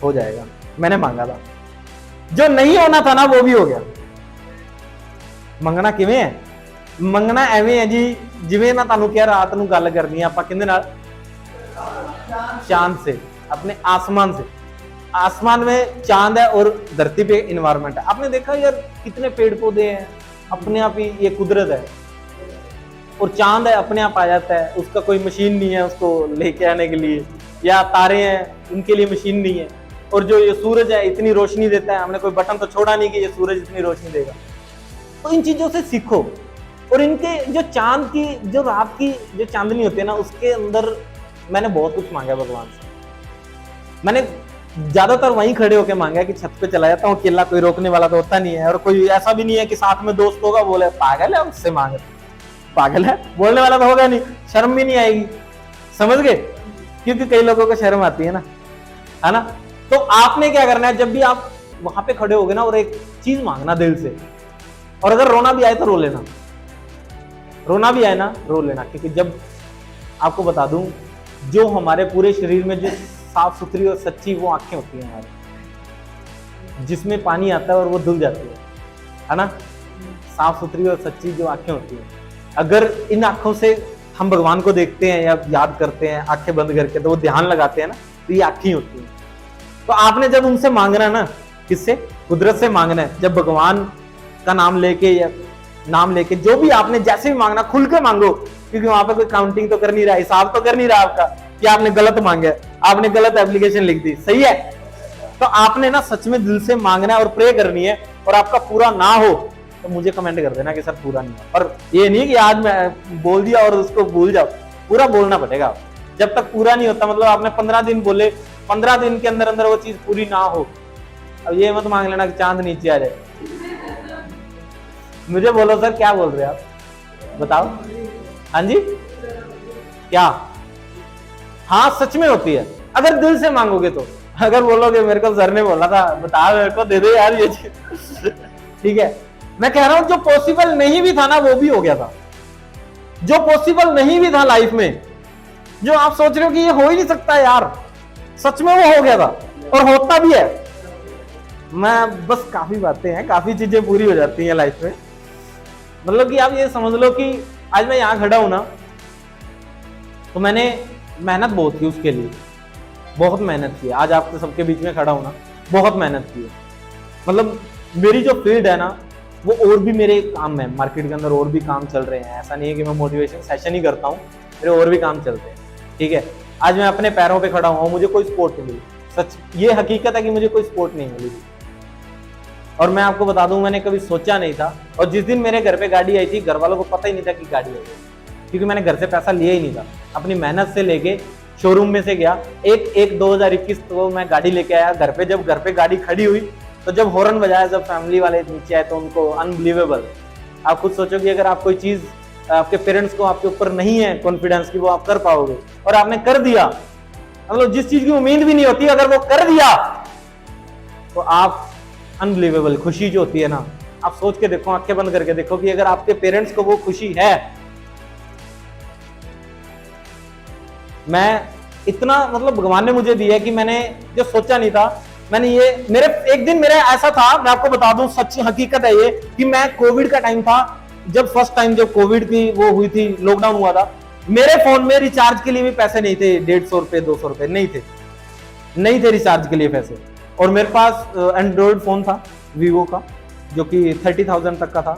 हो जाएगा। मैंने मांगा था, जो नहीं होना था ना वो भी हो गया। ਮੰਗਣਾ ਕਿਵੇਂ ਹੈ? ਮੰਗਣਾ ਐਵੇਂ ਹੈ ਜੀ, ਜਿਵੇਂ ਮੈਂ ਤੁਹਾਨੂੰ ਕਿਹਾ ਰਾਤ ਨੂੰ ਗੱਲ ਕਰਨੀ ਆ ਆਪਾਂ ਕਿਹਦੇ ਨਾਲ? चांद से, अपने आसमान से। आसमान में चांद है और धरती पे इन्वायरमेंट है। आपने देखा यार कितने पेड़ पौधे हैं, अपने आप ही ये कुदरत है। और चांद है अपने आप आ जाता है, उसका कोई मशीन नहीं है उसको लेके आने के लिए, या तारे हैं उनके लिए मशीन नहीं है। और जो ये सूरज है इतनी रोशनी देता है, हमने कोई बटन तो छोड़ा नहीं कि ये सूरज इतनी रोशनी देगा। तो इन चीजों से सीखो। और इनके जो चांद की, जो रात की जो चांदनी होती है ना, उसके अंदर मैंने बहुत कुछ मांगा भगवान से। मैंने ज्यादातर वहीं खड़े होकर मांगा कि छत पे चला जाता हूँ, अकेला, कोई रोकने वाला तो होता नहीं है। और कोई ऐसा भी नहीं है कि साथ में दोस्त होगा, बोले पागल है उससे मांग, पागल है बोलने वाला तो होगा नहीं, शर्म भी नहीं आएगी, समझ गए? क्योंकि कई लोगों को शर्म आती है ना। तो आपने क्या करना है, जब भी आप वहां पे खड़े होगे ना, और एक चीज मांगना दिल से। और अगर रोना भी आए तो रो लेना, रोना भी आए ना रो लेना। क्योंकि जब आपको बता दूं, जो हमारे पूरे शरीर में जो साफ सुथरी और सच्ची वो आंखें होती हैं हमारी, जिसमें पानी आता है और वो धुल जाती है ना, साफ सुथरी और सच्ची जो आंखें होती हैं, अगर इन आंखों से हम भगवान को देखते हैं या याद करते हैं आंखें बंद करके, तो वो ध्यान लगाते हैं ना, तो ये आंखें होती हैं। तो आपने जब उनसे मांगना है ना, किससे? कुदरत से मांगना है। जब भगवान का नाम लेके या नाम लेके, जो भी आपने जैसे भी मांगना, खुल के मांगो। क्योंकि वहां पे कोई काउंटिंग तो कर नहीं रहा, हिसाब तो कर नहीं रहा आपका कि आपने गलत मांगा, आपने गलत एप्लीकेशन लिख दी, सही है? तो आपने ना सच में दिल से मांगना है और प्रे करनी है। और आपका पूरा ना हो तो मुझे कमेंट कर देना कि सर पूरा नहीं हुआ। और ये नहीं कि आज मैं बोल दिया और उसको भूल जाओ, पूरा बोलना पड़ेगा। जब तक पूरा नहीं होता, मतलब आपने 15 दिन बोले, 15 दिन के अंदर अंदर वो चीज पूरी ना हो, अब ये मत मांग लेना कि चांद नीचे आ जाए। मुझे बोलो सर क्या बोल रहे हैं आप, बताओ। हाँ जी, क्या? हाँ सच में होती है, अगर दिल से मांगोगे तो। अगर बोलोगे मेरे को सर ने बोला था, बता मेरे को दे दे यार ये चीज, ठीक है? मैं कह रहा हूं जो पॉसिबल नहीं भी था ना, वो भी हो गया था। जो पॉसिबल नहीं भी था लाइफ में, जो आप सोच रहे हो कि ये हो ही नहीं सकता यार, सच में वो हो गया था और होता भी है। मैं बस काफी बातें हैं, काफी चीजें पूरी हो जाती हैं लाइफ में। मतलब कि आप ये समझ लो कि आज मैं यहां खड़ा हूं ना, तो मैंने मेहनत बहुत की उसके लिए, बहुत मेहनत की। आज आपके सबके बीच में खड़ा हूं ना, बहुत मेहनत की है। मतलब मेरी जो फील्ड है ना, वो और भी मेरे काम है, मार्केट के अंदर और भी काम चल रहे हैं। ऐसा नहीं है कि मैं मोटिवेशन सेशन ही करता हूँ, मेरे और भी काम चलते हैं, ठीक है? आज मैं अपने पैरों पे खड़ा हुआ हूँ, मुझे कोई सपोर्ट नहीं मिली। सच ये हकीकत है कि मुझे कोई सपोर्ट नहीं मिली। और मैं आपको बता दूं, मैंने कभी सोचा नहीं था। और जिस दिन मेरे घर पे गाड़ी आई थी, घर वालों को पता ही नहीं था कि गाड़ी आई, क्योंकि मैंने घर से पैसा लिया ही नहीं था। अपनी मेहनत से लेके शोरूम में से गया, एक 2021 को मैं गाड़ी लेके आया घर पे। जब घर पे गाड़ी खड़ी हुई, तो जब हॉर्न बजाया, जब फैमिली वाले नीचे आए, तो उनको अनबिलीवेबल। आप खुद सोचो कि अगर आप कोई चीज, आपके पेरेंट्स को आपके ऊपर नहीं है कॉन्फिडेंस की वो आप कर पाओगे, और आपने कर दिया, मतलब जिस चीज की उम्मीद भी नहीं होती, अगर वो कर दिया, तो आप अनबिलीवेबल खुशी जो होती है ना, आप सोच के देखो, आंखें बंद करके देखो कि अगर आपके पेरेंट्स को वो खुशी है। मैं इतना, मतलब भगवान ने मुझे दिया है कि मैंने जो सोचा नहीं था, मैंने ये, मेरे एक दिन मेरा ऐसा था, मैं आपको बता दूं, सच्ची हकीकत है ये, कि मैं कोविड का टाइम था, जब फर्स्ट टाइम जब कोविड की वो हुई थी, लॉकडाउन हुआ था, मेरे फोन में रिचार्ज के लिए भी पैसे नहीं थे। 150 रुपए 200 रुपए नहीं थे रिचार्ज के लिए पैसे। और मेरे पास एंड्रॉइड फोन था वीवो का, जो कि 30,000 तक का था।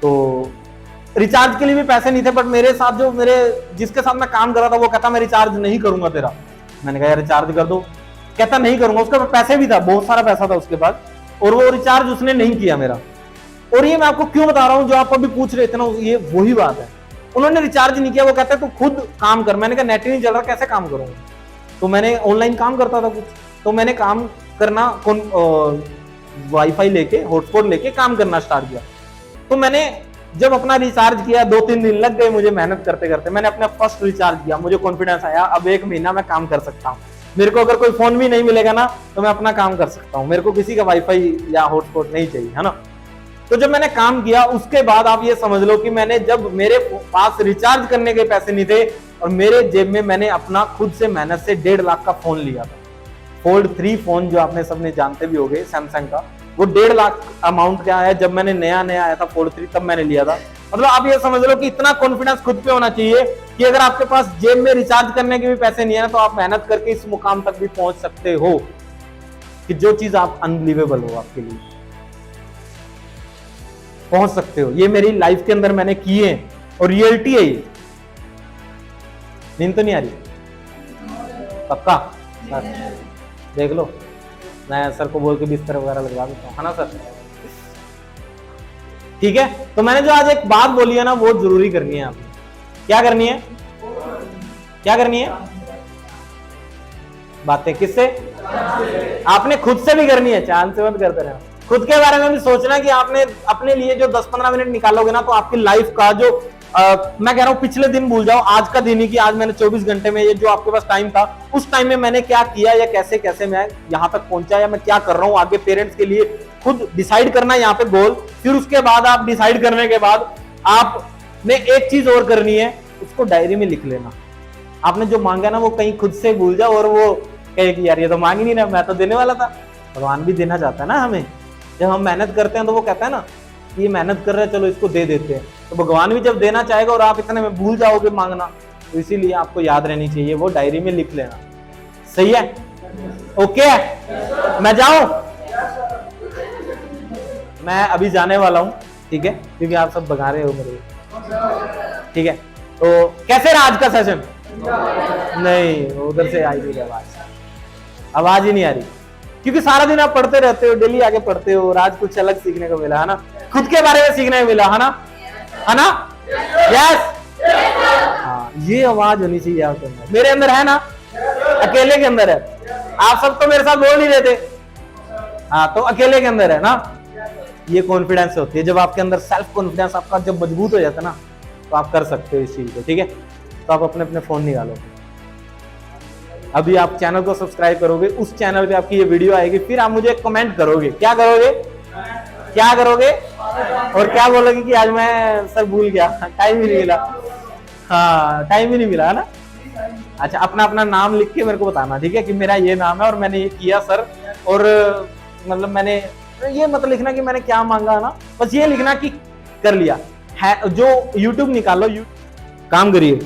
तो रिचार्ज के लिए भी पैसे नहीं थे। बट मेरे साथ जो जिसके साथ मैं काम कर रहा था, वो कहता मैं रिचार्ज नहीं करूंगा तेरा। मैंने कहा यार रिचार्ज कर दो, कहता नहीं करूंगा। उसके पास पैसे भी था, बहुत सारा पैसा था उसके पास, और वो रिचार्ज उसने नहीं किया मेरा। और ये मैं आपको क्यों बता रहा हूँ, जो आप अभी पूछ रहे थे ना, ये वही बात है। उन्होंने रिचार्ज नहीं किया, वो कहते तू खुद काम कर। मैंने कहा नेट ही नहीं चल रहा, कैसे काम करूंगा? तो मैंने ऑनलाइन काम करता था कुछ, तो मैंने काम करना वाईफाई लेके हॉटस्पॉट लेके काम करना स्टार्ट किया। तो मैंने जब अपना रिचार्ज किया 2-3 दिन लग गए मुझे मेहनत करते करते, मैंने अपना फर्स्ट रिचार्ज किया, मुझे कॉन्फिडेंस आया अब 1 महीना मैं काम कर सकता हूँ। मेरे को अगर कोई फोन भी नहीं मिलेगा ना तो मैं अपना काम कर सकता हूँ, मेरे को किसी का वाईफाई या हॉटस्पॉट नहीं चाहिए, है ना। तो जब मैंने काम किया उसके बाद आप ये समझ लो कि मैंने जब मेरे पास रिचार्ज करने के पैसे नहीं थे और मेरे जेब में मैंने अपना खुद से मेहनत से 1.5 लाख का फोन लिया था। फोल्ड 3 फोन जो आपने सबने जानते भी होंगे सैमसंग का, वो 1.5 लाख अमाउंट का आया। जब मैंने नया आया था फोल्ड 3 तब मैंने लिया था। मतलब आप ये समझ लो कि इतना कॉन्फिडेंस खुद पे होना चाहिए कि अगर आपके पास जेब में रिचार्ज करने के भी पैसे नहीं है ना तो आप मेहनत करके इस मुकाम तक भी पहुंच सकते हो कि जो चीज आप अनबिलीवेबल हो आपके लिए पहुंच सकते हो। ये मेरी लाइफ के अंदर मैंने किए हैं और रियलिटी है ये। नींद तो नहीं आ रही? पक्का सर देख लो, मैं सर को बोल के बिस्तर वगैरह लगवा देता हूँ, है ना सर? ठीक है, तो मैंने जो आज एक बात बोली है ना वो जरूरी करनी है आपने। क्या करनी है? क्या करनी है? बातें किससे? आपने खुद से भी करनी है, चांद से मत करते रहे। खुद के बारे में भी सोचना कि आपने अपने लिए जो 10-15 मिनट निकालोगे ना तो आपकी लाइफ का जो मैं कह रहा हूं पिछले दिन भूल जाओ, आज का दिन ही कि आज मैंने 24 घंटे में ये जो आपके पास टाइम था उस टाइम में मैंने क्या किया या कैसे कैसे मैं यहां तक पहुंचा या मैं क्या कर रहा हूं आगे पेरेंट्स के लिए खुद डिसाइड करना यहाँ पे गोल। फिर उसके बाद आप डिसाइड करने के बाद आपने एक चीज और करनी है, उसको डायरी में लिख लेना। आपने जो मांगा ना वो कहीं खुद से भूल जाओ और वो कहे कि यार ये तो मांग ही नहीं रहा, मैं तो देने वाला था। भगवान भी देना चाहता है ना हमें। जब हम मेहनत करते हैं तो वो कहता है ना ये मेहनत कर रहे हैं चलो इसको दे देते हैं, तो भगवान भी जब देना चाहेगा और आप इतने में भूल जाओगे मांगना, तो इसीलिए आपको याद रहनी चाहिए, वो डायरी में लिख लेना। सही है? ओके मैं जाऊं? मैं अभी जाने वाला हूं, ठीक है, क्योंकि आप सब भगा रहे हो मेरे। ठीक है, तो कैसे रहा आज का सेशन? नहीं, उधर से आई थी आवाज ही नहीं आ रही, क्योंकि सारा दिन आप पढ़ते रहते हो, डेली आगे पढ़ते हो और आज कुछ अलग सीखने को मिला, है ना? खुद के बारे में सीखने को मिला, है ना? है ना? यस। हाँ, ये आवाज होनी चाहिए आपके अंदर, मेरे अंदर है ना, अकेले के अंदर है। आप सब तो मेरे साथ बोल नहीं रहे थे, हाँ, तो अकेले के अंदर है ना। ये कॉन्फिडेंस होती है, जब आपके अंदर सेल्फ कॉन्फिडेंस आपका जब मजबूत हो जाता है ना तो आप कर सकते हो इस चीज को। ठीक है, तो आप अपने अपने फोन निकालो। अभी आप चैनल को सब्सक्राइब करोगे, उस चैनल पे आपकी ये वीडियो आएगी, फिर आप मुझे कमेंट करोगे। क्या करोगे? क्या करोगे? और क्या बोलोगे कि आज मैं सर भूल गया, टाइम ही नहीं मिला। हाँ, टाइम ही नहीं मिला, है ना? अच्छा, अपना अपना नाम लिख के मेरे को बताना, ठीक है, कि मेरा ये नाम है और मैंने ये किया सर। और मतलब मैंने ये मत लिखना कि मैंने क्या मांगा ना, बस ये लिखना कि कर लिया है। जो YouTube निकालो, काम करिए,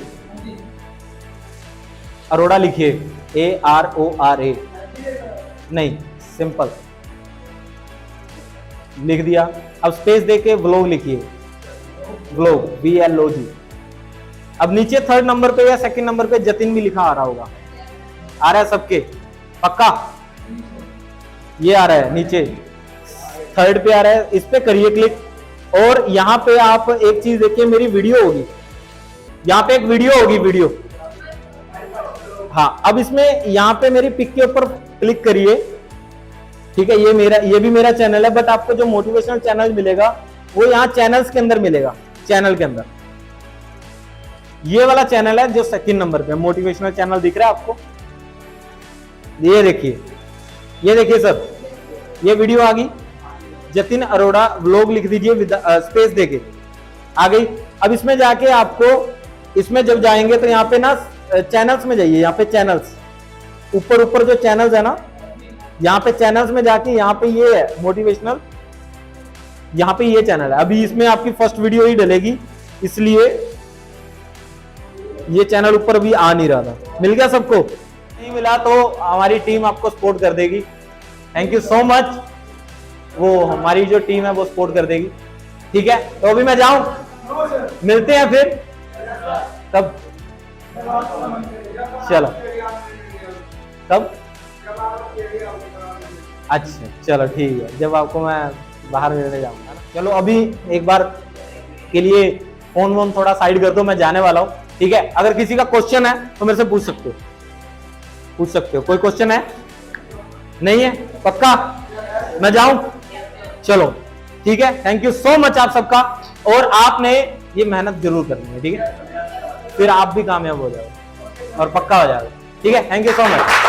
अरोड़ा लिखिए, ARORA, नहीं सिंपल लिख दिया। अब स्पेस देके व्लॉग लिखिए, व्लॉग VLOG। अब नीचे 3rd नंबर पे या 2nd नंबर पे जतिन भी लिखा आ रहा होगा, आ रहा है सबके? पक्का ये आ रहा है, नीचे 3rd पे आ रहा है, इस पे करिए क्लिक। और यहाँ पे आप एक चीज देखिए, मेरी वीडियो होगी, यहाँ पे एक वीडियो होगी, वीडियो। हाँ, अब इसमें यहाँ पे मेरी पिक के ऊपर क्लिक करिए, ठीक है। ये भी मेरा चैनल है, बट आपको जो मोटिवेशनल चैनल मिलेगा वो यहाँ चैनल्स के अंदर मिलेगा। चैनल के अंदर ये वाला चैनल है जो 2nd नंबर पे, मोटिवेशनल चैनल दिख रहा है आपको? ये देखिए सर, ये वीडियो आ गई, जतिन अरोड़ा व्लॉग लिख दीजिए, स्पेस देके आ गई। अब इसमें जाके आपको, इसमें जब जाएंगे तो यहाँ पे ना चैनल्स में जाइए, यहाँ पे चैनल्स, ऊपर जो चैनल्स है ना, यहाँ पे चैनल्स में जाके यहाँ पे ये है मोटिवेशनल, यहाँ पे ये चैनल है। अभी इसमें आपकी फर्स्ट वीडियो ही डलेगी, इसलिए ये चैनल ऊपर अभी आ नहीं रहा था। मिल गया सबको? नहीं मिला तो हमारी टीम आपको सपोर्ट कर देगी। थैंक यू सो मच, वो हमारी जो टीम है वो सपोर्ट कर देगी। ठीक है, तो अभी मैं जाऊं, मिलते हैं फिर कब? चलो कब? अच्छा चलो ठीक है, जब आपको मैं बाहर मिलने जाऊंगा ना। चलो अभी एक बार के लिए फोन वोन थोड़ा साइड कर दो, मैं जाने वाला हूँ। ठीक है, अगर किसी का क्वेश्चन है तो मेरे से पूछ सकते हो। कोई क्वेश्चन है? नहीं है? पक्का मैं जाऊं? चलो ठीक है, थैंक यू सो मच आप सबका। और आपने ये मेहनत जरूर करनी है, ठीक है, फिर आप भी कामयाब हो जाओगे और पक्का हो जाएगा, ठीक है। Thank you so much.